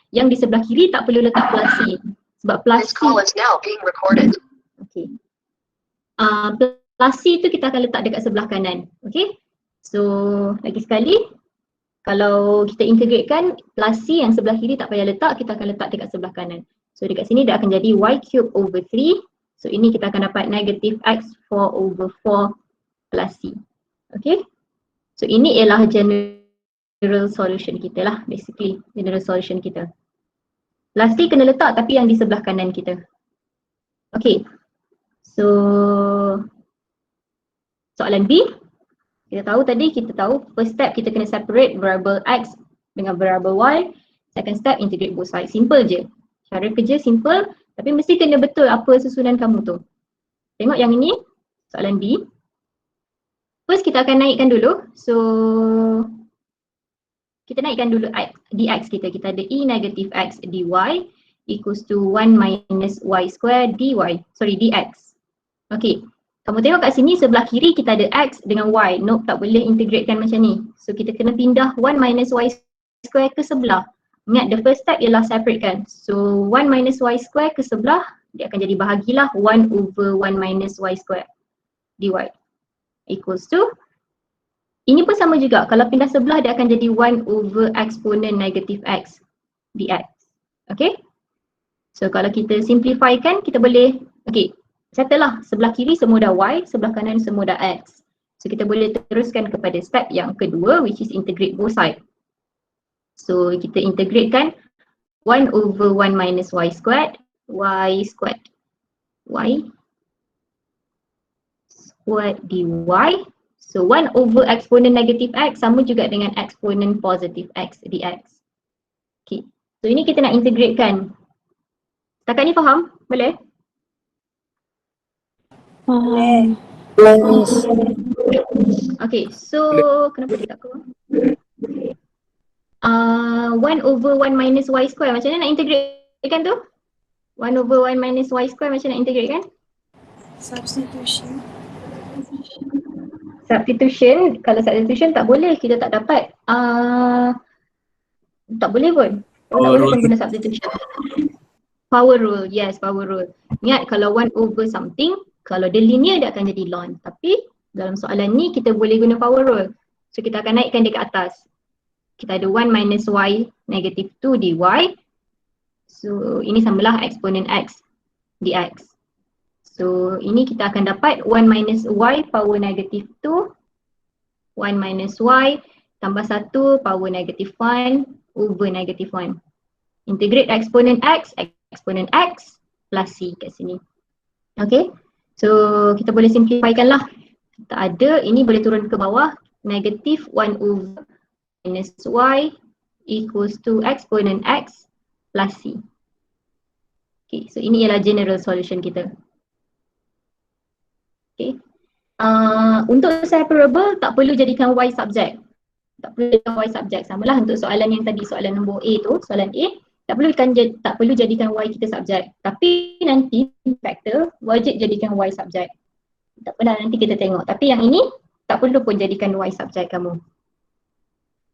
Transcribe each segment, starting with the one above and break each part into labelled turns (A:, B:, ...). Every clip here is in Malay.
A: Yang di sebelah kiri tak perlu letak plus C. Sebab plus C. Okay. Plus C tu kita akan letak dekat sebelah kanan. Okay. So lagi sekali, kalau kita integratekan plus C yang sebelah kiri tak payah letak, kita akan letak dekat sebelah kanan. So dekat sini dia akan jadi y cube over 3. So ini kita akan dapat negative x 4 over 4 plus C. Okay. So ini ialah general solution kita lah, basically general solution kita. Plus C kena letak tapi yang di sebelah kanan kita. Okay. So soalan B. Kita tahu first step kita kena separate variable x dengan variable y. Second step integrate both sides. Simple je. Cara kerja simple tapi mesti kena betul apa susunan kamu tu. Tengok yang ini, soalan B. First kita akan naikkan dulu. So kita naikkan dulu dx kita. Kita ada e negative x dy equals to 1 minus y square dx. Okay. Kamu tengok kat sini sebelah kiri kita ada x dengan y. Nope, tak boleh integratekan macam ni. So kita kena pindah 1 minus y square ke sebelah. Ingat the first step ialah separatekan. So 1 minus y square ke sebelah, dia akan jadi bahagilah 1 over 1 minus y square dy equals to, ini pun sama juga. Kalau pindah sebelah dia akan jadi 1 over exponent negative x dx. Okay. So kalau kita simplifykan kita boleh, okay. Settle lah, sebelah kiri semua dah y, sebelah kanan semua dah x. So kita boleh teruskan kepada step yang kedua which is integrate both side. So kita integratekan 1 over 1 minus y squared dy dy. So 1 over exponent negative x sama juga dengan exponent positive x dx. Okay, so ini kita nak integratekan. Setakat ni faham? Boleh?
B: Boleh.
A: Okay, so kenapa dia tak keluar? 1 over 1 minus y square, macam mana nak integratekan tu? 1 over 1 minus y square macam nak integratekan?
B: Substitution.
A: Kalau substitution tak boleh, kita tak dapat. Tak boleh pun. Tak boleh pun guna substitution. Power rule, yes, power rule. Ingat kalau 1 over something, kalau dia linear dia akan jadi ln. Tapi dalam soalan ni kita boleh guna power rule. So kita akan naikkan dia ke atas. Kita ada 1 minus y negative 2 dy. So ini samalah exponent x dx. So ini kita akan dapat 1 minus y power negative 2, 1 minus y tambah 1 power negative 1 over negative 1. Integrate exponent x plus c kat sini. Okay, so kita boleh simplifykan lah. Kita ada, ini boleh turun ke bawah, negative 1 over minus y equals to exponent x plus c. Okay, so ini ialah general solution kita. Okay, untuk separable tak perlu jadikan y subject. Tak perlu jadikan y subject. Samalah untuk soalan yang tadi, soalan nombor A tu, soalan A. Tak perlu jadikan y kita subject. Tapi nanti factor wajib jadikan y subject. Tak apalah, nanti kita tengok. Tapi yang ini tak perlu pun jadikan y subject kamu.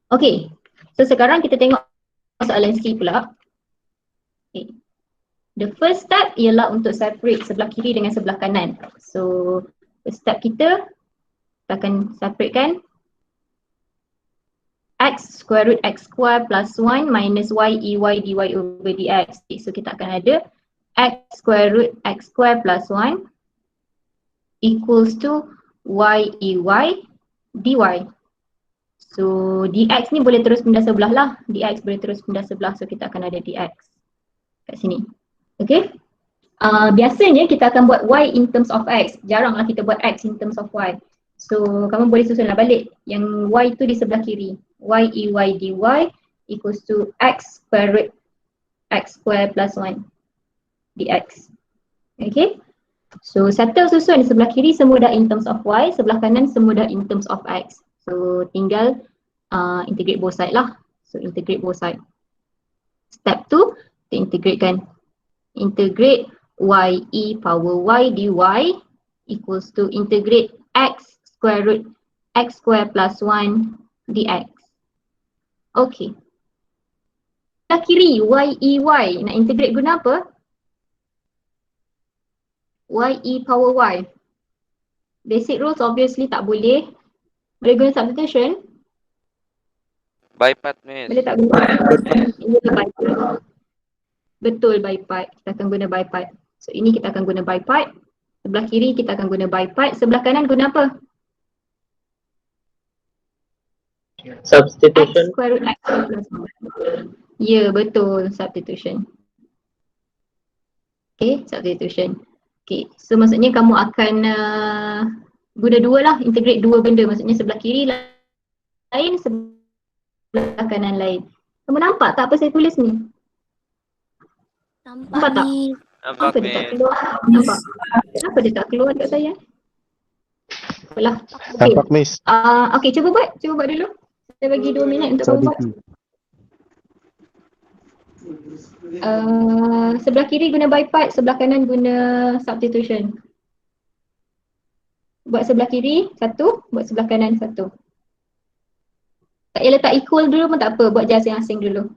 A: Okay, so sekarang kita tengok soalan C pula. Okay. The first step ialah untuk separate sebelah kiri dengan sebelah kanan. So first step kita akan separatekan x square root x square plus 1 minus y ey dy over dx. Okay, so kita akan ada x square root x square plus 1 equals to y ey dy. So dx ni boleh terus pindah sebelah lah. Dx boleh terus pindah sebelah, so kita akan ada dx kat sini. Okay. Biasanya kita akan buat y in terms of x. Jaranglah kita buat x in terms of y. So kamu boleh susunlah balik. Yang y tu di sebelah kiri. Y ey dy equals to x square root x square plus 1 dx. Okay. So settle susun di sebelah kiri semua dah in terms of y, sebelah kanan semua dah in terms of x. So tinggal integrate both side lah. So integrate both side. Step 2, kita integratekan. Integrate y e power y dy equals to integrate x square root x square plus 1 dx. Okay. sebelah kiri y. Nak integrate guna apa? Y power y. Basic rules obviously tak boleh. Boleh guna substitution?
C: By part, miss.
A: Boleh tak guna? Ini by part. Betul, by part. Kita akan guna by part. So ini kita akan guna by part. Sebelah kiri kita akan guna by part. Sebelah kanan guna apa?
D: Substitution.
A: X square root x plus 1. Ya, betul. Substitution. Okay, substitution. Okay, so maksudnya kamu akan guna dua lah. Integrate dua benda. Maksudnya sebelah kiri lain, sebelah kanan lain. Kamu nampak tak apa saya tulis ni? Nampak tak?
C: Nampak,
A: Kenapa dia tak
C: miss.
A: keluar? Nampak? Kenapa dia tak keluar dekat saya? Apalah. Okay.
E: Nampak, Miss.
A: Okay, cuba buat. Cuba buat dulu. Saya bagi 2 minit untuk kamu buat. Sebelah kiri guna by part, sebelah kanan guna substitution. Buat sebelah kiri satu, buat sebelah kanan satu. Tak payah letak equal dulu pun tak apa, buat je asing-asing dulu.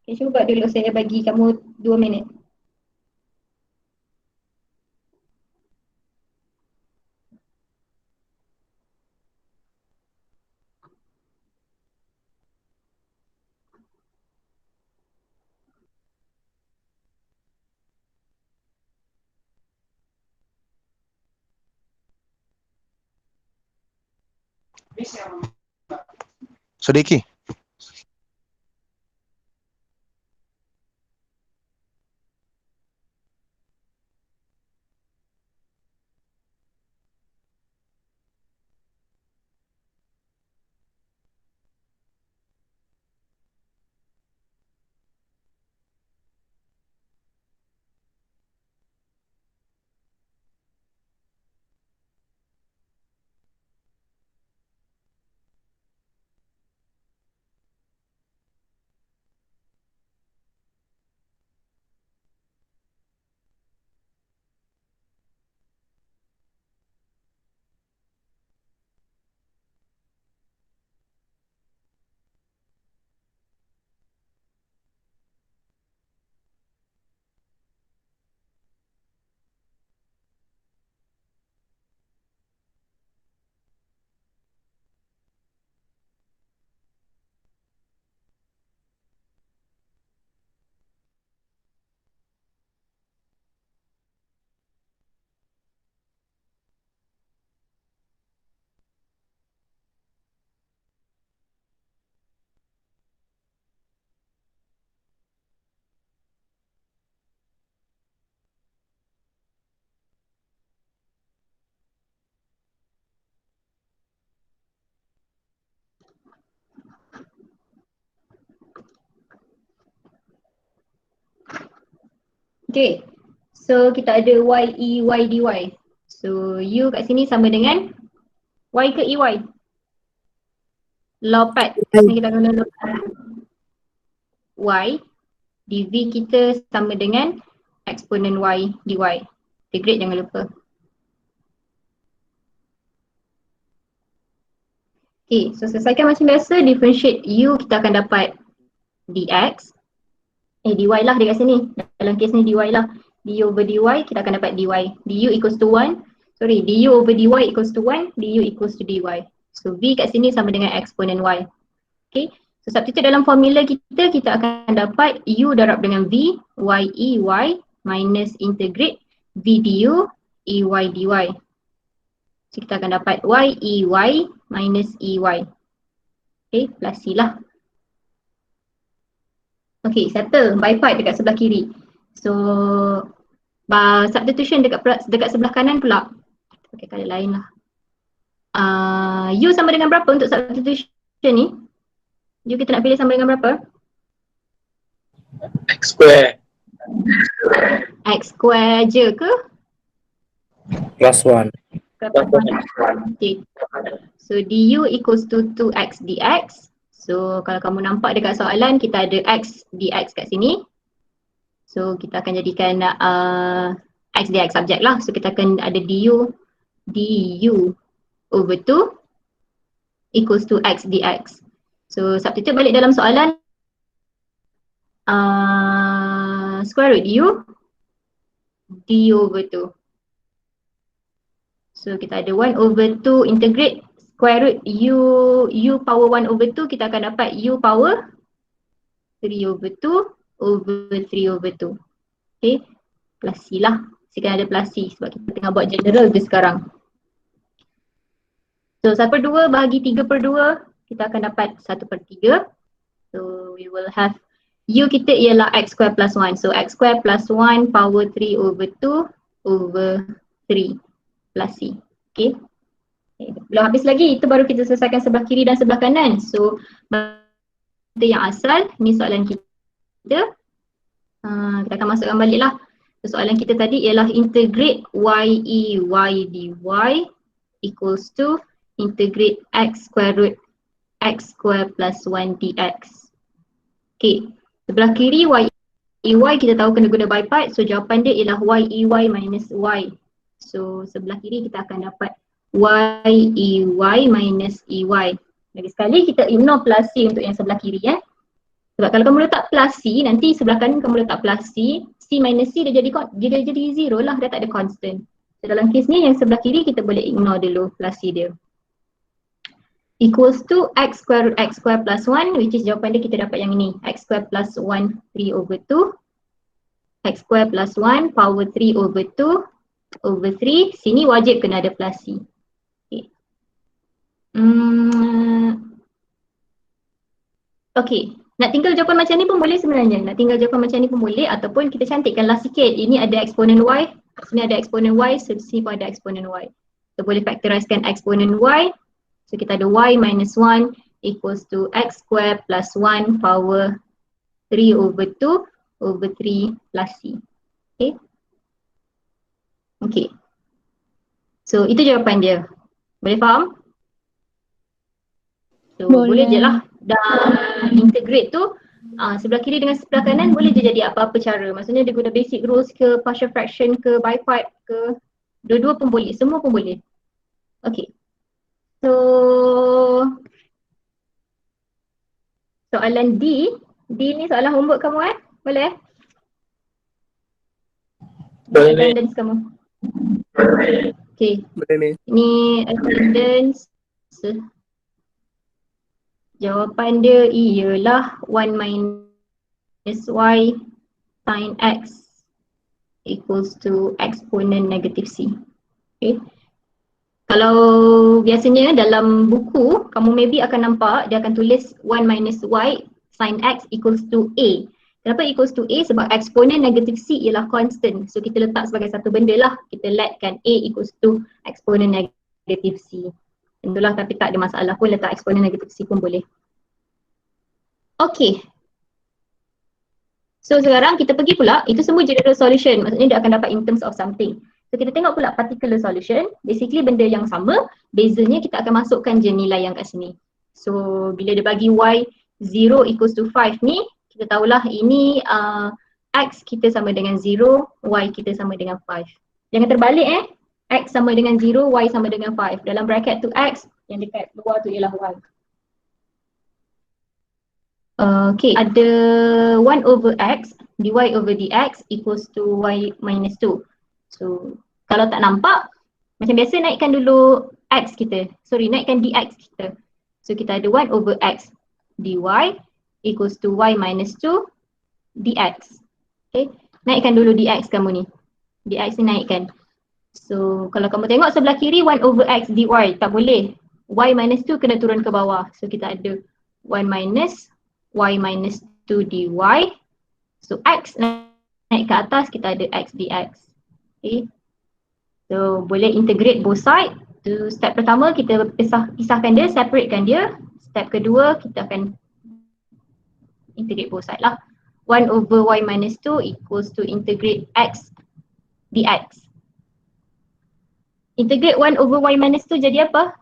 A: Okay, cuba buat dulu, saya bagi kamu 2 minit.
E: Sodiki.
A: Okay, so kita ada y dy. So u kat sini sama dengan y ke ey? Lopat. Sini kita guna lopat. Y dv kita sama dengan eksponen y dy. Integrate jangan lupa. Okay, so selesaikan macam biasa, differentiate u kita akan dapat dx. Dy lah dia kat sini. Dalam kes ni dy lah. Du over dy kita akan dapat dy. Du equals to 1. Sorry, du over dy equals to 1. Du equals to dy. So v kat sini sama dengan eksponen y. Okay. So substitute dalam formula kita, kita akan dapat u darab dengan v y e y minus integrate v du e y dy. So kita akan dapat y e y minus e y. Okay, plus c lah. Okay, settle by part dekat sebelah kiri. So substitution dekat sebelah kanan pula. Okay, kali lain lah. U sama dengan berapa untuk substitution ni? U kita nak pilih sama dengan berapa?
D: X square.
A: X square je ke?
D: Plus 1.
A: Okay. So du equals to 2x dx. So kalau kamu nampak dekat soalan kita ada x dx kat sini. So kita akan jadikan x dx subjek lah. So kita akan ada du over 2 equals to x dx. So substitute balik dalam soalan. square root u d over 2. So kita ada 1 over 2 integrate square root u power 1 over 2, kita akan dapat u power 3 over 2 over 3 over 2. Okay, plus C lah. Sekarang ada plus C sebab kita tengah buat general je sekarang. So 1/2 bahagi 3/2, kita akan dapat 1/3. So we will have u kita ialah x square plus 1. So x square plus 1 power 3 over 2 over 3 plus C. Okay. Belum habis lagi, itu baru kita selesaikan sebelah kiri dan sebelah kanan. So kita yang asal, ni soalan kita. Kita akan masukkan balik lah. So, soalan kita tadi ialah integrate y e y dy equals to integrate x square root x square plus 1 dx. Okay, sebelah kiri y e y kita tahu kena guna by part. So jawapan dia ialah y e y minus y. So sebelah kiri kita akan dapat y e y minus e y. Lagi sekali kita ignore plus c untuk yang sebelah kiri Sebab kalau kamu letak plus c, nanti sebelah kanan kamu letak plus c, c minus c dia jadi zero lah, dia tak ada constant. So dalam kes ni yang sebelah kiri kita boleh ignore dulu plus c dia. Equals to x square root x square plus 1, which is jawapan dia kita dapat yang ini, x square plus 1 3 over 2, x square plus 1 power 3 over 2 over 3, sini wajib kena ada plus c. Okay. Okay, nak tinggal jawapan macam ni pun boleh sebenarnya. Nak tinggal jawapan macam ni pun boleh, ataupun kita cantikkanlah sikit. Ini ada eksponen y, sini ada eksponen y, so sini pun ada eksponen y. So boleh factorizekan eksponen y. So kita ada y minus 1 equals to x square plus 1 power 3 over 2 over 3 plus c. Okay. Okay. So itu jawapan dia. Boleh faham? So boleh je lah. Dan integrate tu sebelah kiri dengan sebelah kanan boleh je jadi apa-apa cara. Maksudnya dia guna basic rules ke, partial fraction ke, by part ke, dua-dua pun boleh, semua pun boleh. Okay. So soalan D ni soalan homework kamu boleh?
D: Boleh.
A: Attendance kamu. Okay.
D: Boleh.
A: Ini attendance. Jawapan dia ialah 1 minus y sin x equals to exponent negative c. Okay. Kalau biasanya dalam buku, kamu maybe akan nampak dia akan tulis 1 minus y sin x equals to a. Kenapa equals to a? Sebab exponent negative c ialah constant. So kita letak sebagai satu benda lah. Kita letkan a equals to exponent negative c. Tentulah, tapi tak ada masalah pun letak eksponen negatif C pun boleh. Okay. So sekarang kita pergi pula, itu semua general solution. Maksudnya dia akan dapat in terms of something. So kita tengok pula particular solution. Basically benda yang sama, bezanya kita akan masukkan je nilai yang kat sini. So bila dia bagi y 0 equals to 5 ni, kita tahulah ini x kita sama dengan 0, y kita sama dengan 5. Jangan terbalik x sama dengan 0, y sama dengan 5. Dalam bracket tu x, yang dekat luar tu ialah y. Okay, ada 1 over x, dy over dx equals to y minus 2. So, kalau tak nampak, macam biasa naikkan dulu x kita. Sorry, naikkan dx kita. So, kita ada 1 over x dy equals to y minus 2 dx. Okay, naikkan dulu dx kamu ni. Dx ni naikkan. So kalau kamu tengok sebelah kiri 1 over x dy, tak boleh. Y minus 2 kena turun ke bawah. So kita ada 1 minus y minus 2 dy. So x naik ke atas, kita ada x dx. Okay. So boleh integrate both side. So step pertama kita pisahkan dia, separatekan dia. Step kedua kita akan integrate both side lah. 1 over y minus 2 equals to integrate x dx. Integrate 1 over y minus 2 jadi apa?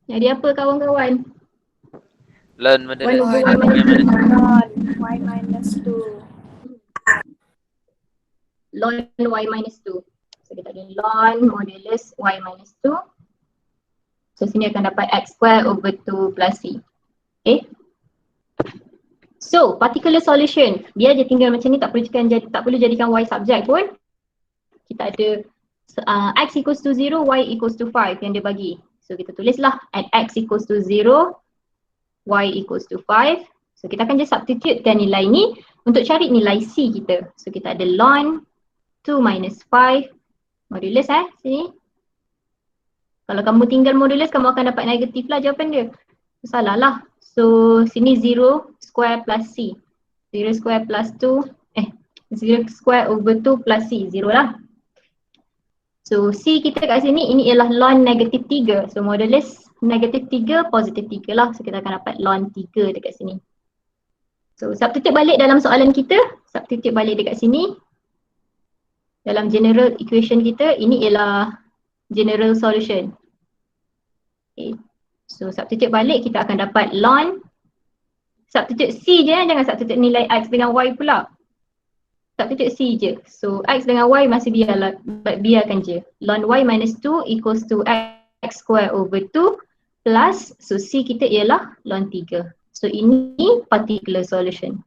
A: Jadi apa kawan-kawan?
C: Learn benda
A: 1 over y
C: ni.
A: minus 2.
B: y minus 2.
A: Ln y minus 2. So kita ada ln modulus y minus 2. So sini akan dapat x square over 2 plus c. Okay. So particular solution, dia je tinggal macam ni, tak perlu jadikan y subject pun. Kita ada x equals to 0, y equals to 5 yang dia bagi. So kita tulislah at x equals to 0, y equals to 5. So kita akan just substitutekan nilai ni untuk cari nilai c kita. So kita ada ln 2 minus 5 modulus sini. Kalau kamu tinggal modulus, kamu akan dapat negatif lah jawapan dia. Salah lah. So sini 0 square plus c. 0 square plus 2, 0 square over 2 plus c, 0 lah. So c kita kat sini, ini ialah ln negatif 3. So modulus negatif 3, positif 3 lah. So kita akan dapat ln 3 dekat sini. So substitute balik dalam soalan kita, substitute balik dekat sini. Dalam general equation kita, ini ialah general solution. Okay. So substitute balik, kita akan dapat ln, substitute c je, jangan substitute nilai x dengan y pula. Substitute c je. So x dengan y masih biarkan je. Ln y minus 2 equals to x square over 2 plus, so c kita ialah ln 3. So ini particular solution.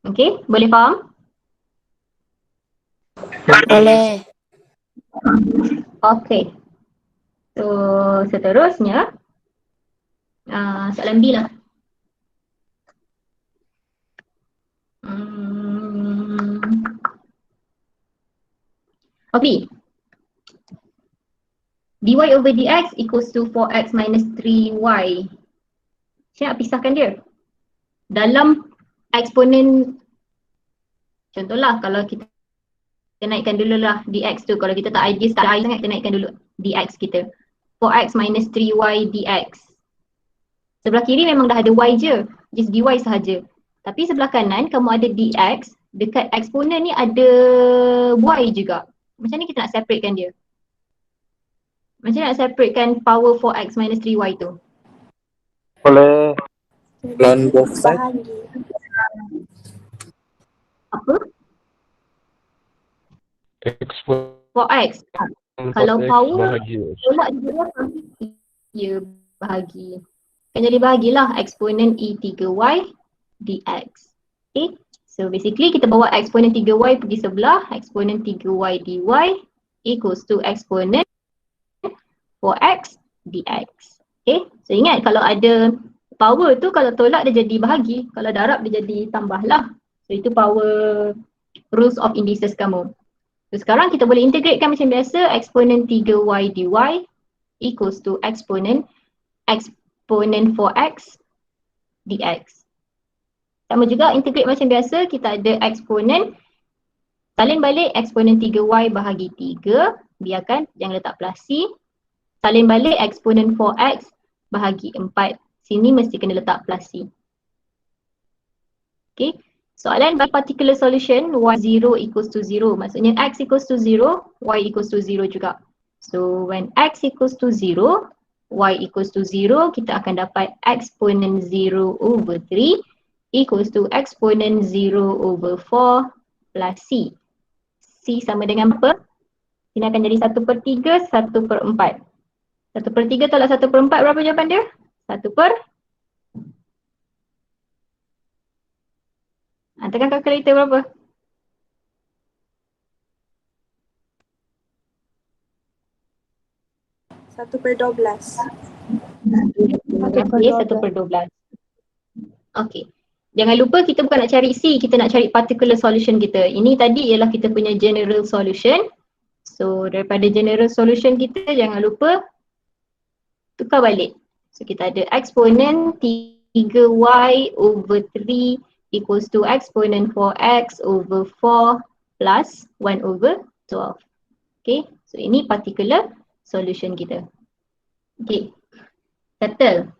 A: Okay, boleh faham?
B: Boleh.
A: Okay. So seterusnya soalan B lah. Okay. dy over dx equals to 4x minus 3y. Saya nak pisahkan dia. Dalam eksponen, contohlah kalau kita naikkan dulu lah dx tu. Kalau kita tak ideal sangat, kita naikkan dulu dx kita. 4x minus 3y dx. Sebelah kiri memang dah ada y je, just dy sahaja. Tapi sebelah kanan kamu ada dx, dekat eksponen ni ada y juga. Macam ni kita nak separatekan dia? Macam nak separatekan power 4x minus 3y tu?
D: Boleh ln both side.
A: Apa?
E: Exponent
A: 4x. Kalau
E: X
A: power,
E: bahagia.
A: tolak dia ya bahagi. Kan jadi bahagilah eksponen E3y dx. Okay. So basically kita bawa eksponen 3y pergi sebelah, eksponen 3y dy equals to eksponen 4x dx. Okay. So ingat kalau ada power tu, kalau tolak dia jadi bahagi, kalau darab dia jadi tambah lah. So itu power rules of indices kamu. So sekarang kita boleh integratekan macam biasa, eksponen 3y dy equals to eksponen 4x dx. Sama juga integrate macam biasa, kita ada eksponen, salin balik eksponen 3y bahagi 3, biarkan, jangan letak plus c. Salin balik eksponen 4x bahagi 4, sini mesti kena letak plus c. Okay. Soalan by particular solution, y0 equals to 0. Maksudnya x equals to 0, y equals to 0 juga. So when x equals to 0, y equals to 0, kita akan dapat eksponen 0 over 3 equals to eksponen 0 over 4 plus c. C sama dengan apa? Ini akan jadi 1/3, 1/4. 1/3 tolak 1/4, berapa jawapan dia? 1/4. Tekan kalkulator berapa?
B: Satu per 12.
A: Okay, 1/12. Okay. Jangan lupa kita bukan nak cari C, kita nak cari particular solution kita. Ini tadi ialah kita punya general solution. So daripada general solution kita, jangan lupa tukar balik. So kita ada eksponen 3y over 3 equals to eksponen 4x over 4 plus 1 over 12. Okay, so ini particular solution kita. Okay, settle.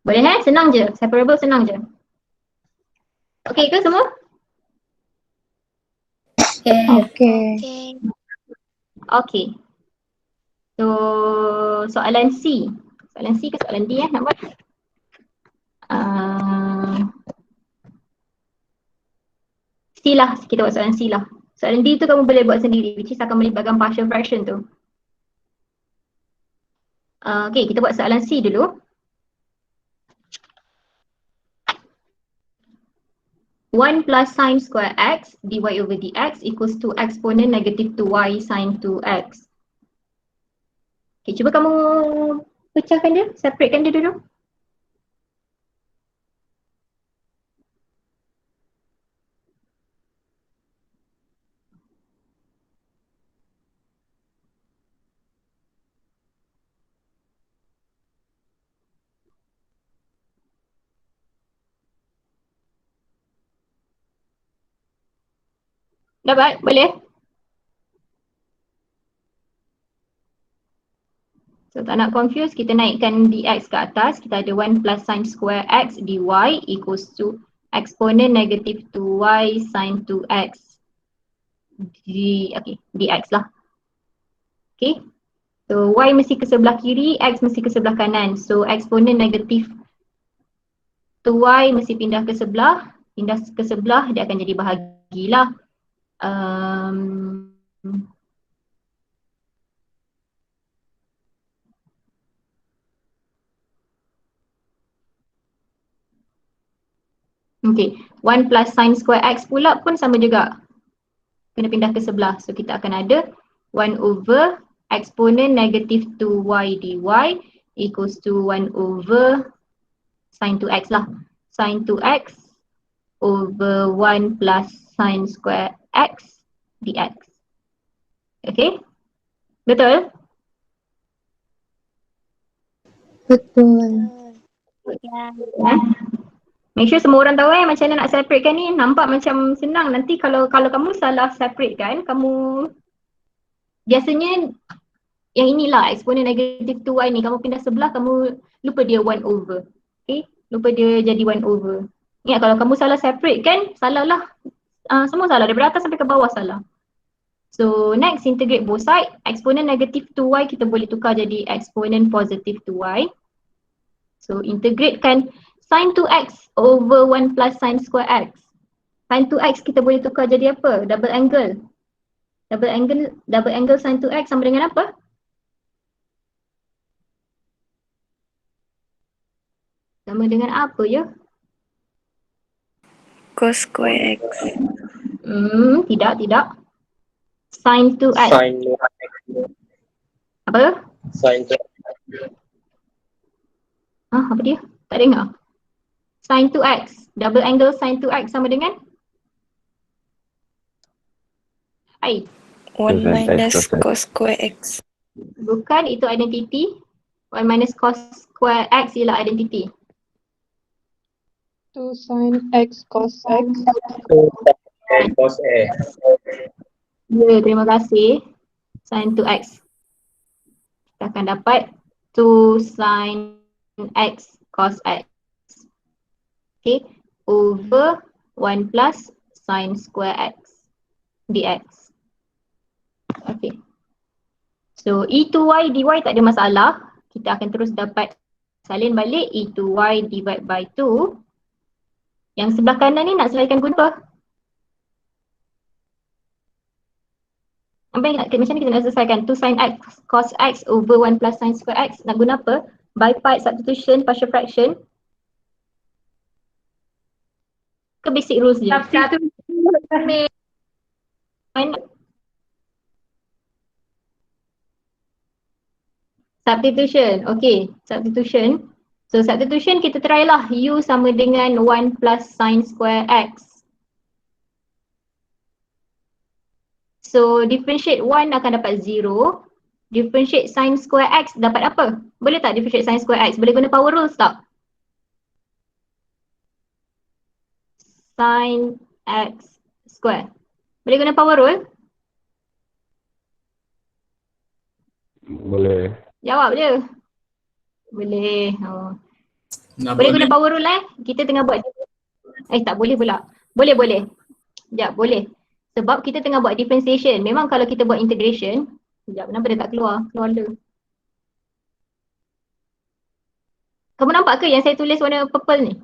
A: Boleh senang je, separable senang je. Okay ke semua?
B: Okay.
A: Okay. So soalan C. Soalan C ke soalan D nak buat? C lah, kita buat soalan C lah. Soalan D tu kamu boleh buat sendiri, which is akan melibatkan partial fraction tu. Okay, kita buat soalan C dulu. 1 plus sine square x dy over dx equals to exponent negative 2y sine 2x. Okay, cuba kamu pecahkan dia, separatekan dia dulu. Dapat? Boleh? So tak nak confuse, kita naikkan dx ke atas. Kita ada 1 plus sine square x dy equals to exponent negative 2y sine 2x. Okay, dx lah. Okay. So y mesti ke sebelah kiri, x mesti ke sebelah kanan. So exponent negative 2y mesti pindah ke sebelah. Pindah ke sebelah, dia akan jadi bahagilah. Okay, 1 plus sine square x pula pun sama juga. Kena pindah ke sebelah. So kita akan ada 1 over exponent negative 2y dy equals to 1 over sine 2x lah. Sine 2x over 1 plus sine square x dx. Okay? Betul?
B: Betul.
A: Make sure semua orang tahu macam mana nak separatekan ni. Nampak macam senang. Nanti kalau kamu salah separatekan, kamu biasanya yang inilah exponent negative 2y ni, kamu pindah sebelah, kamu lupa dia 1 over. Okay? Lupa dia jadi 1 over. Ingat kalau kamu salah separatekan, salah lah. Semua salah, daripada atas sampai ke bawah salah. So next, integrate both side. Exponent negative 2y kita boleh tukar jadi exponent positive 2y. So integratekan sin 2x over 1 plus sin square x. Sin 2x kita boleh tukar jadi apa? Double angle. Double angle sin 2x sama dengan apa? Sama dengan apa ya?
B: Cos square x.
A: Tidak. Sin 2x.
D: Sin
A: Apa?
D: Sin
A: Apa dia? Tak dengar. Sin 2x. Double angle sin 2x sama dengan?
B: 1 minus cos square x.
A: Bukan, itu identity. 1 minus cos square x ialah identity.
E: 2 sin x cos x.
D: cos A.
A: Ya, terima kasih. Sin 2x. Kita akan dapat 2 sin x cos x. Okay, over 1 plus sin square x dx. Okay. So e2y dy tak ada masalah. Kita akan terus dapat salin balik e2y divide by 2. Yang sebelah kanan ni nak selaikan guna apa? Macam ni kita nak selesaikan 2 sin x cos x over 1 plus sin square x. Nak guna apa? By part substitution, partial fraction. Ke basic rules je? Substitution. Okay, substitution. So substitution kita try lah u sama dengan 1 plus sin square x. So differentiate 1 akan dapat 0. Differentiate sin square x dapat apa? Boleh tak differentiate sin square x? Boleh guna power rules tak? Sin x square. Boleh guna power rule?
F: Boleh.
A: Jawab je. Boleh. Boleh guna power rule Kita tengah buat tak boleh pula. Boleh. Sekejap, boleh. Sebab kita tengah buat differentiation. Memang kalau kita buat integration, sekejap, kenapa dia tak keluar? Keluar dia. Kamu nampak ke yang saya tulis warna purple ni?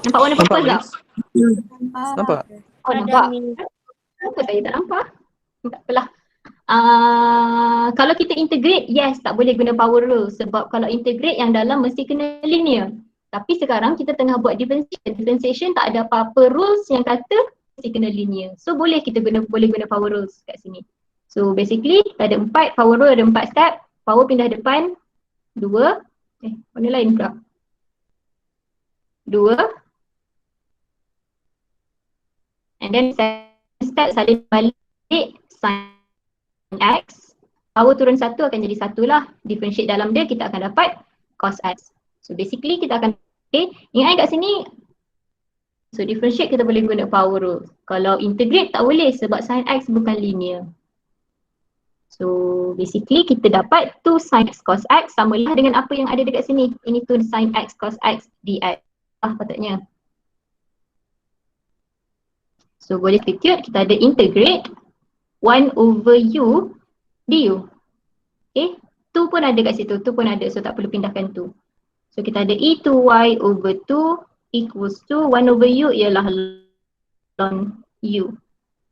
A: Nampak warna purple tak?
D: Nampak?
A: Oh, nampak. Kenapa saya tak nampak? Tak apalah. Kalau kita integrate, yes, tak boleh guna power rule sebab kalau integrate yang dalam mesti kena linear. Tapi sekarang kita tengah buat differentiation. Differentiation tak ada apa-apa rules yang kata mesti kena linear. So boleh kita boleh guna power rules kat sini. So basically ada 4, power rule ada 4 step. Power pindah depan 2. Mana lain pula? 2. And then step salin balik sin X, power turun 1 akan jadi 1 lah. Differentiate dalam dia kita akan dapat cos X. So basically kita akan, ingat kat sini, so differentiate kita boleh guna power rule. Kalau integrate tak boleh sebab sin X bukan linear. So basically kita dapat 2 sin X cos X samalah dengan apa yang ada dekat sini. Ini 2 sin X cos X dx. Patutnya. So boleh substitute, kita ada integrate 1 over u du. Okay, 2 pun ada kat situ, 2 pun ada, so tak perlu pindahkan 2. So kita ada e2y over 2 equals to 1 over u ialah ln u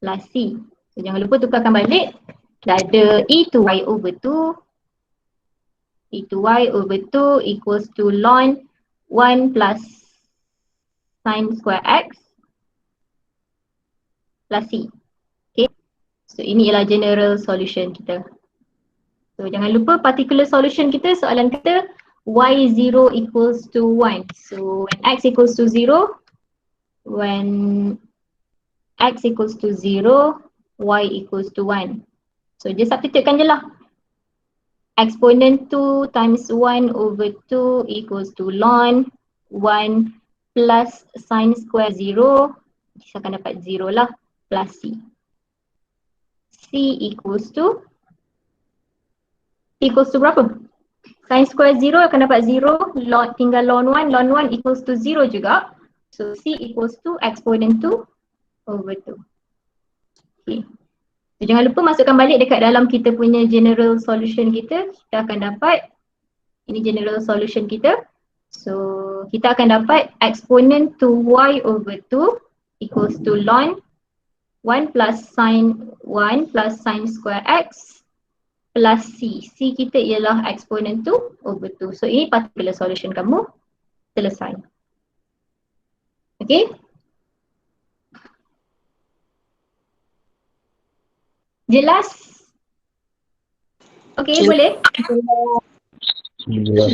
A: plus c. So jangan lupa tukarkan balik. Dah ada e2y over 2, e2y over 2 equals to ln 1 plus sin square x plus c. Okay, so ini ialah general solution kita. So jangan lupa particular solution kita, soalan kita y0 equals to 1. So when x equals to 0, when x equals to 0, y equals to 1. So just substitutekan je lah. Exponent 2 times 1 over 2 equals to ln 1 plus sin square 0, kita akan dapat 0 lah, plus c. C equals to berapa? Sin square 0 akan dapat 0, tinggal ln 1 equals to 0 juga. So C equals to exponent 2 over 2. Okay. So jangan lupa masukkan balik dekat dalam kita punya general solution kita. Kita akan dapat, ini general solution kita. So kita akan dapat exponent 2y over 2 equals to ln 1 plus sin square x plus c. C kita ialah exponent 2 over 2. So ini particular solution kamu selesai. Okay? Jelas? Okay, boleh?
D: Jelas.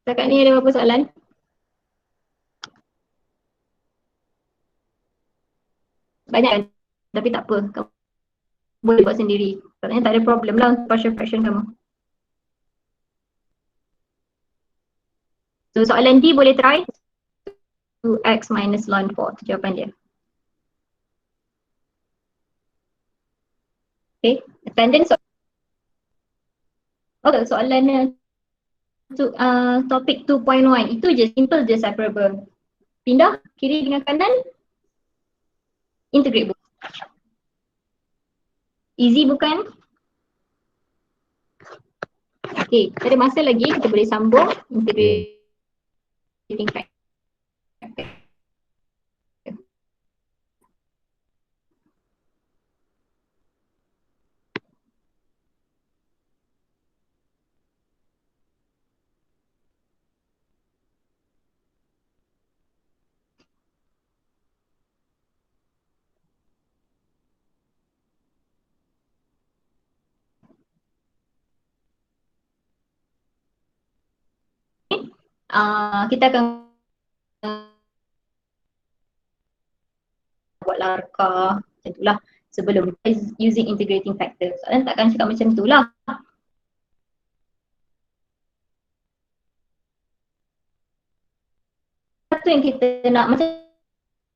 A: Setakat ni ada berapa soalan? Banyak kan? Tapi tak apa. Kamu boleh buat sendiri. Katanya tak ada problem lah untuk partial fraction kamu. So soalan D boleh try. 2x minus ln 4. Itu jawapan dia. Okay. And then soalan topik 2.1. Itu je, simple je separable. Pindah kiri dengan kanan. Integrate bukan? Easy bukan? Okay, ada masa lagi, kita boleh sambung integrating factor. Kita akan buat larkah macam tu lah sebelum using integrating factor. Soalan takkan cakap macam tu lah. Satu yang kita nak, macam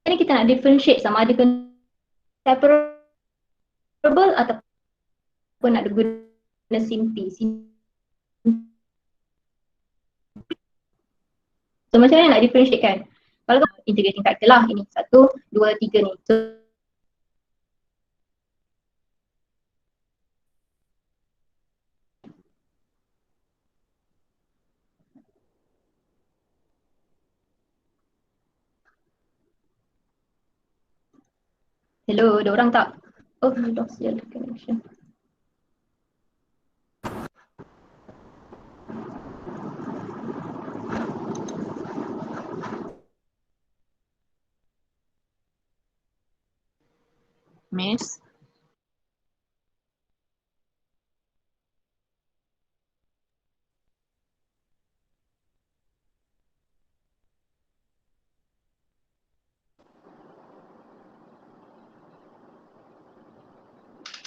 A: ni kita nak differentiate sama ada separable ataupun nak guna simpi. So macam mana nak differentiate kan? Kalau integrating factor lah, ini 1, 2, 3 ni. So Hello, ada orang tak? Oh, lost your connection. Miss?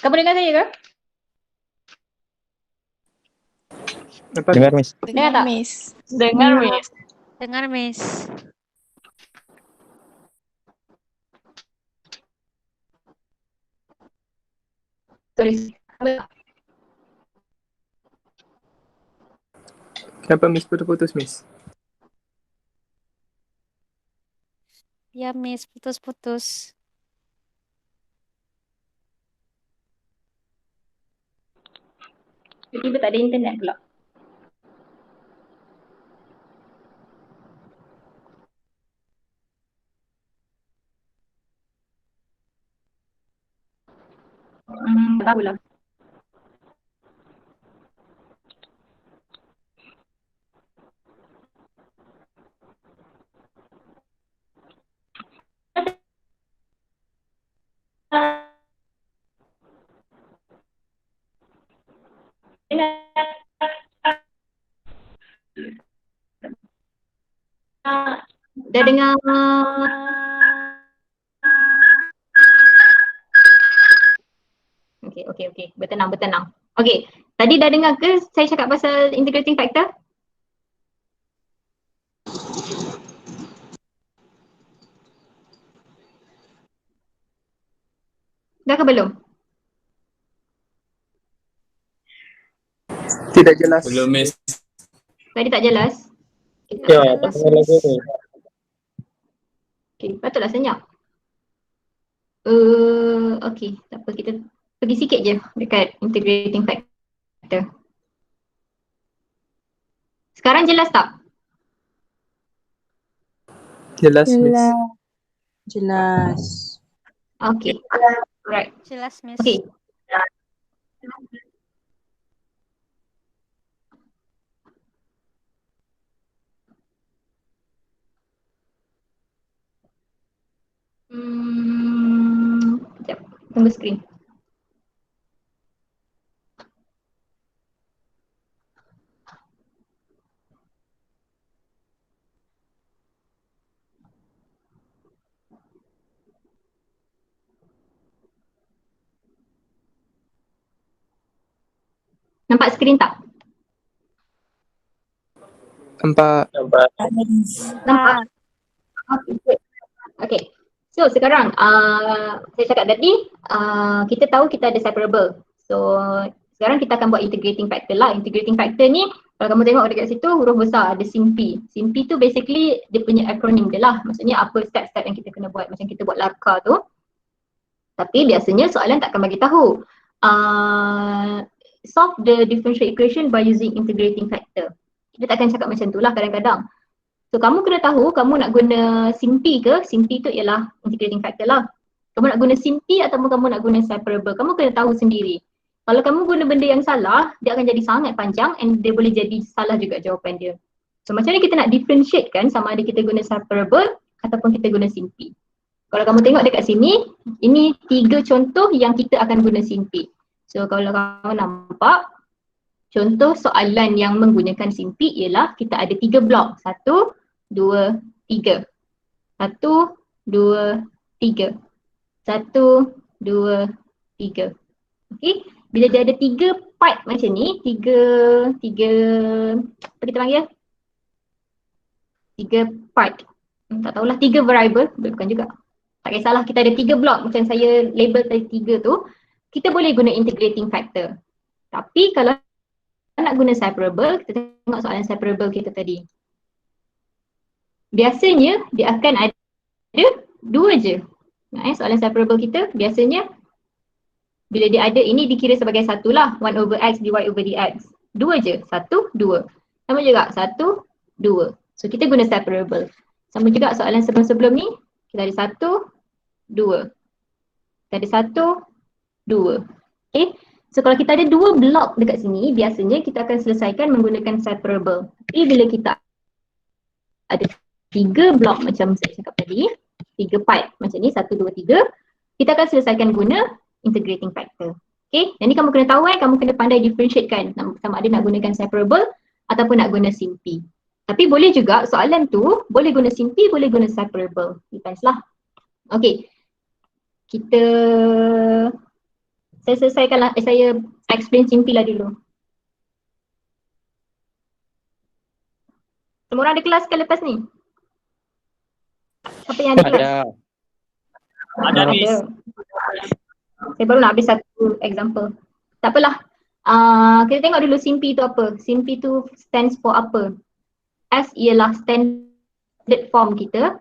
A: Kamu dengar saya ke?
F: Dengar, Miss.
A: Dengar tak?
B: Miss.
A: Dengar, Miss.
B: Dengar, Miss.
A: Sorry.
F: Kenapa Miss putus-putus, Miss?
B: Ya, Miss. Putus-putus.
A: Tiba-tiba tak ada internet pula. Tak tahulah. Dah dengar. Okey. Bertenang. Okey, tadi dah dengar ke saya cakap pasal integrating factor? Dah ke belum?
F: Tidak jelas.
G: Belum, Miss.
A: Tadi tak jelas?
D: Ya, tak dengar lagi ni.
A: Okey, patutlah senyap. Okey, tak apa, kita pergi sikit je dekat integrating factor. Sekarang jelas tak?
F: Jelas, Miss.
E: Jelas.
A: Okey. Alright.
B: Jelas, Miss.
A: Okey. Sekejap, tunggu skrin. Nampak skrin tak?
F: Nampak.
D: Nampak.
A: Nampak? Okay, good. Okay. So sekarang saya cakap tadi kita tahu kita ada separable. So sekarang kita akan buat integrating factor lah. Integrating factor ni kalau kamu tengok dekat situ huruf besar ada SIMPI. SIMPI tu basically dia punya acronym dia lah. Maksudnya apa step-step yang kita kena buat. Macam kita buat LARCA tu. Tapi biasanya soalan takkan bagi tahu. Solve the differential equation by using integrating factor. Kita takkan cakap macam tu lah kadang-kadang. So kamu kena tahu kamu nak guna SIMPI ke, SIMPI tu ialah integrating factor lah. Kamu nak guna SIMPI ataupun kamu nak guna separable, kamu kena tahu sendiri. Kalau kamu guna benda yang salah, dia akan jadi sangat panjang and dia boleh jadi salah juga jawapan dia. So macam mana kita nak differentiate kan sama ada kita guna separable ataupun kita guna SIMPI. Kalau kamu tengok dekat sini, ini 3 contoh yang kita akan guna SIMPI. So kalau kamu nampak, contoh soalan yang menggunakan SIMPI ialah kita ada 3 blok. 1, 2, 3. 1, 2, 3. 1, 2, 3. Okey. Bila dia ada 3 part macam ni, 3 apa kita panggil? 3 part. Tak tahulah 3 variable, bukan juga. Tak kisahlah, kita ada 3 blok macam saya label tadi 3 tu, kita boleh guna integrating factor. Tapi kalau nak guna separable, kita tengok soalan separable kita tadi. Biasanya dia akan ada 2 je. Soalan separable kita biasanya bila dia ada ini dikira sebagai 1 lah. 1 over x dy over dx. 2 je. 1, 2. Sama juga 1, 2. So kita guna separable. Sama juga soalan sebelum-sebelum ni. Kita ada 1, 2. Kita ada 1, 2. Okay. So kalau kita ada 2 blok dekat sini, biasanya kita akan selesaikan menggunakan separable. Tapi bila kita ada 3 blok macam saya cakap tadi, 3 part macam ni, 1, 2, 3, kita akan selesaikan guna integrating factor. Okay, jadi kamu kena tahu kamu kena pandai differentiate kan, sama ada nak gunakan separable ataupun nak guna simpi. Tapi boleh juga soalan tu boleh guna simpi, boleh guna separable. Depends lah. Okay, saya selesaikan lah, saya explain simpi lah dulu. Semua orang ada kelas ke lepas ni? Siapa yang ada kelas?
D: Ada, Miss.
A: Saya baru nak habis satu example. Tak apalah. Kita tengok dulu simpi tu apa. Simpi tu stands for apa? S ialah standard form kita.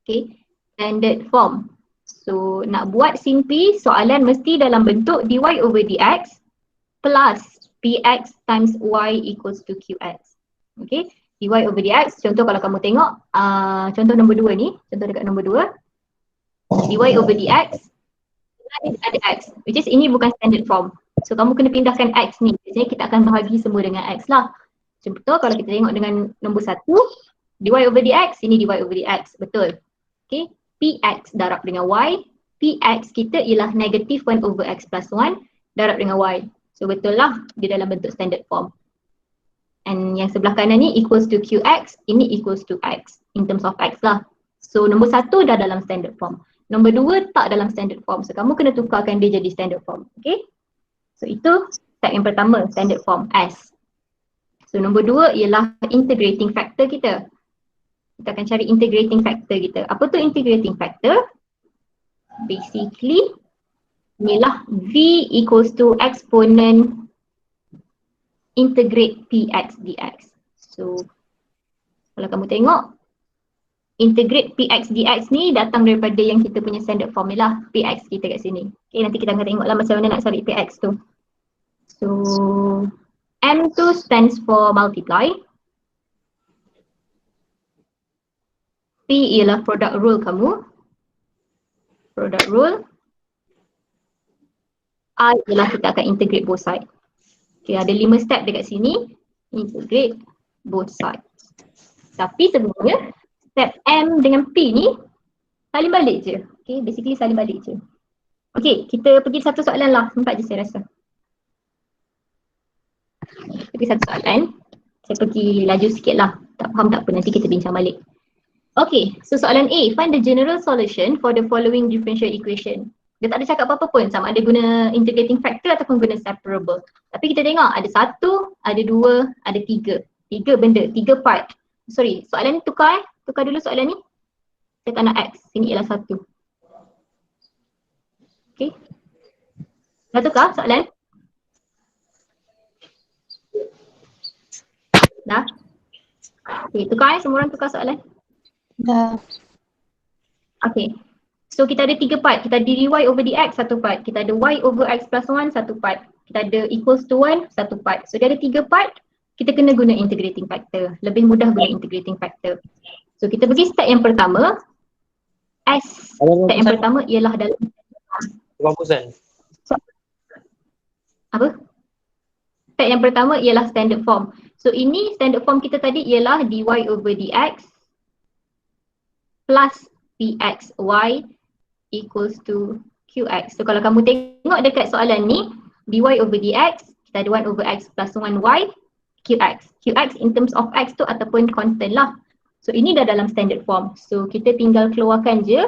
A: Okay, standard form. So nak buat simpi, soalan mesti dalam bentuk dy over dx plus px times y equals to qx. Okay, dy over dx, contoh kalau kamu tengok, contoh nombor 2 ni, contoh dekat nombor 2, dy over dx ada x, which is ini bukan standard form. So kamu kena pindahkan x ni, biasanya kita akan bahagi semua dengan x lah. Contoh kalau kita tengok dengan nombor 1, dy over dx, ini dy over dx, betul. Okay, px darab dengan y, px kita ialah negative 1 over x plus 1 darab dengan y. So betul lah, dia dalam bentuk standard form. And yang sebelah kanan ni equals to qx, ini equals to x in terms of x lah. So nombor 1 dah dalam standard form. Nombor 2 tak dalam standard form. So kamu kena tukarkan dia jadi standard form. Okay. So itu step yang pertama, standard form S. So nombor 2 ialah integrating factor kita. Kita akan cari integrating factor kita. Apa tu integrating factor? Basically, inilah V equals to exponent integrate px dx. So kalau kamu tengok, integrate px dx ni datang daripada yang kita punya standard formula px kita kat sini. Okay, nanti kita akan tengoklah macam mana nak cari px tu. So M tu stands for multiply. P ialah product rule kamu. Product rule. I ialah kita akan integrate both side. Okay, ada 5 step dekat sini. Integrate both sides. Tapi sebenarnya step M dengan P ni salin balik je. Okay, basically salin balik je. Okay, kita pergi satu soalan lah. Sempat je saya rasa. Pergi satu soalan. Saya pergi laju sikit lah. Tak faham tak apa, nanti kita bincang balik. Okay, so soalan A. Find the general solution for the following differential equation. Dia tak ada cakap apa-apa pun, sama ada guna integrating factor ataupun guna separable. Tapi kita tengok ada 1, ada 2, ada 3. 3 benda, 3 part. Sorry, soalan ni tukar Tukar dulu soalan ni. Saya tak nak X, sini ialah 1. Okay. Dah tukar soalan? Dah? Okay, tukar semua orang tukar soalan?
E: Dah.
A: Okay. So kita ada 3 part. Kita ada dy over dx 1 part. Kita ada y over x plus 1 1 part. Kita ada equals to 1 1 part. So dia ada 3 part. Kita kena guna integrating factor. Lebih mudah guna integrating factor. So kita pergi step yang pertama. Step yang pertama ialah dalam
D: 50%.
A: apa? Step yang pertama ialah standard form. So ini standard form kita tadi ialah dy over dx plus pxy equals to qx. So kalau kamu tengok dekat soalan ni, dy over dx, kita ada 1 over x plus 1y, qx. Qx in terms of x tu ataupun constant lah. So ini dah dalam standard form. So kita tinggal keluarkan je.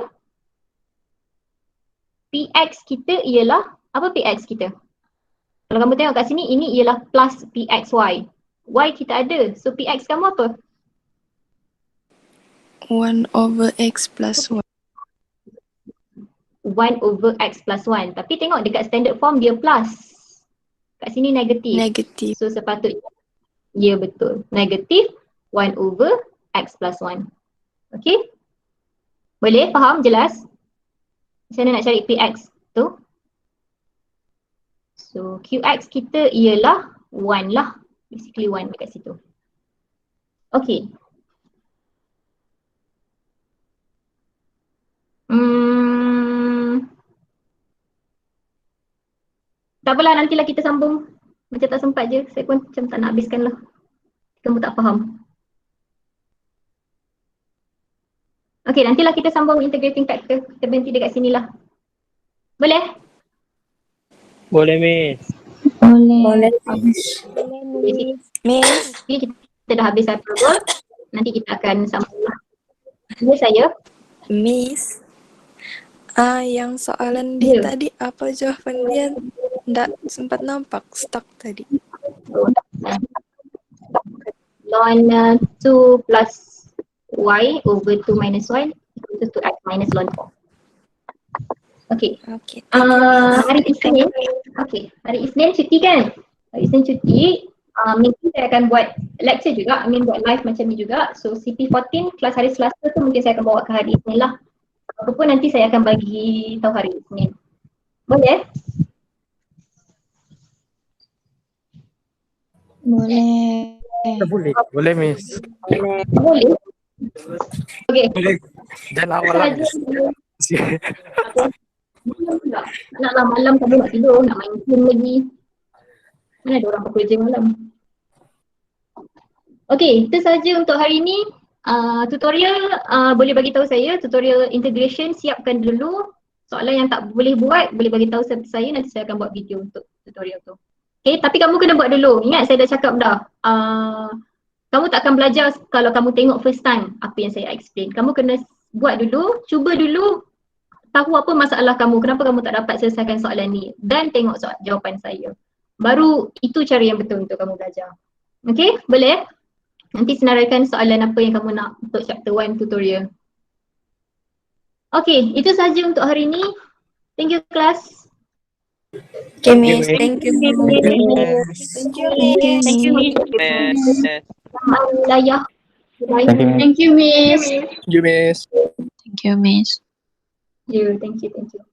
A: Px kita ialah, apa px kita? Kalau kamu tengok kat sini, ini ialah plus pxy. Y kita ada. So px kamu apa?
E: 1 over x plus 1.
A: 1 over x plus 1. Tapi tengok dekat standard form dia plus. Kat sini negatif.
E: Negatif.
A: So sepatutnya, ya betul. Negatif 1 over x plus 1. Okay? Boleh? Faham? Jelas? Macam mana nak cari px tu? So qx kita ialah 1 lah. Basically 1 dekat situ. Okay. Tak apalah, nantilah kita sambung. Macam tak sempat je, saya pun macam tak nak habiskan lah. Kamu tak faham. Okay, nantilah kita sambung integrating factor. Kita berhenti dekat sini lah. Boleh?
D: Boleh, Miss.
E: Boleh.
A: Miss. Kita dah habis satu goal. Nanti kita akan sambung lah. Ya saya.
E: Miss. Yang soalan
A: Ya.
E: tadi apa jawapan dia? Nggak sempat nampak, stuck tadi.
A: Ln 2 plus y over 2 minus y equals to x minus ln 4. Okay.
E: Okay. Thank you, Miss.
A: Hari Isnin. Okay. Hari Isnin cuti kan? Hari Isnin cuti. Mungkin saya akan buat lecture juga. Buat live macam ni juga. So CP14 kelas hari Selasa tu mungkin saya akan bawa ke hari Isnin lah. Apapun nanti saya akan bagi tahu hari Isnin. Boleh?
E: Boleh.
F: Boleh. Boleh, Miss.
A: Boleh. Okay.
F: Boleh. Jangan awal lah, Miss.
A: Malam pula. Naklah malam kamu nak tidur, nak main game lagi. Mana ada orang bekerja malam. Okay, itu sahaja untuk hari ini. Tutorial boleh bagi tahu saya, tutorial integration siapkan dulu. Soalan yang tak boleh buat, boleh bagi tahu saya, nanti saya akan buat video untuk tutorial tu. Okay, tapi kamu kena buat dulu. Ingat saya dah cakap dah. Kamu tak akan belajar kalau kamu tengok first time apa yang saya explain. Kamu kena buat dulu, cuba dulu, tahu apa masalah kamu, kenapa kamu tak dapat selesaikan soalan ni, dan tengok jawapan saya. Baru itu cara yang betul untuk kamu belajar. Okay, boleh? Nanti senaraikan soalan apa yang kamu nak untuk chapter 1 tutorial. Okay, itu sahaja untuk hari ini. Thank you class.
E: Okay, Miss. Thank you.
B: Thank you, Miss.
A: Thank you, Miss.
C: Miss.
A: Selamat Hari Raya.
G: Thank you, Miss.
F: Thank you, Miss.
E: Thank you, Miss.
A: Yeah, thank you, thank you.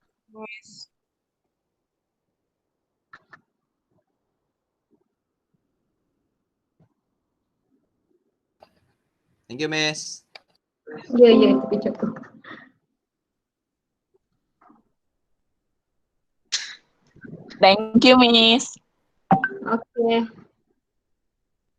H: Thank you, Miss.
A: Ya, ya, tapi cukup.
G: Thank you, Miss.
A: Okay.